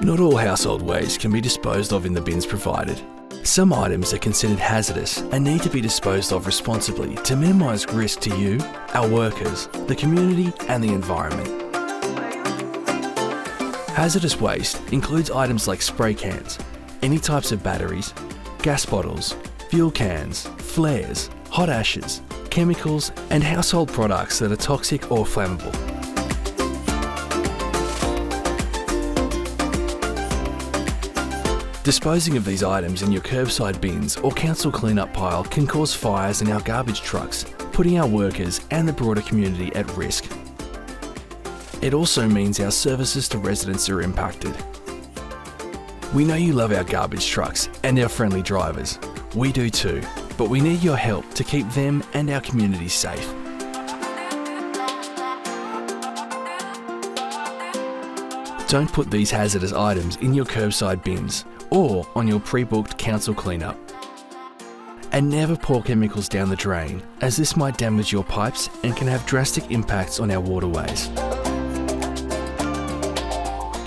Not all household waste can be disposed of in the bins provided. Some items are considered hazardous and need to be disposed of responsibly to minimise risk to you, our workers, the community and the environment. Hazardous waste includes items like spray cans, any types of batteries, gas bottles, fuel cans, flares, hot ashes, chemicals and household products that are toxic or flammable. Disposing of these items in your curbside bins or council clean-up pile can cause fires in our garbage trucks, putting our workers and the broader community at risk. It also means our services to residents are impacted. We know you love our garbage trucks and our friendly drivers. We do too, but we need your help to keep them and our community safe. Don't put these hazardous items in your curbside bins or on your pre-booked council cleanup. And never pour chemicals down the drain, as this might damage your pipes and can have drastic impacts on our waterways.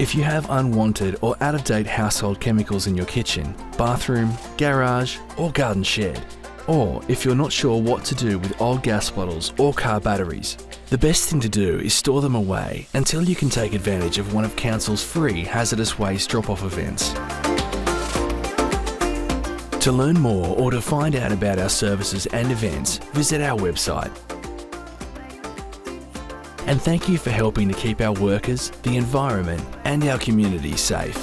If you have unwanted or out-of-date household chemicals in your kitchen, bathroom, garage or garden shed, or if you're not sure what to do with old gas bottles or car batteries, the best thing to do is store them away until you can take advantage of one of Council's free hazardous waste drop-off events. To learn more or to find out about our services and events, visit our website. And thank you for helping to keep our workers, the environment and our community safe.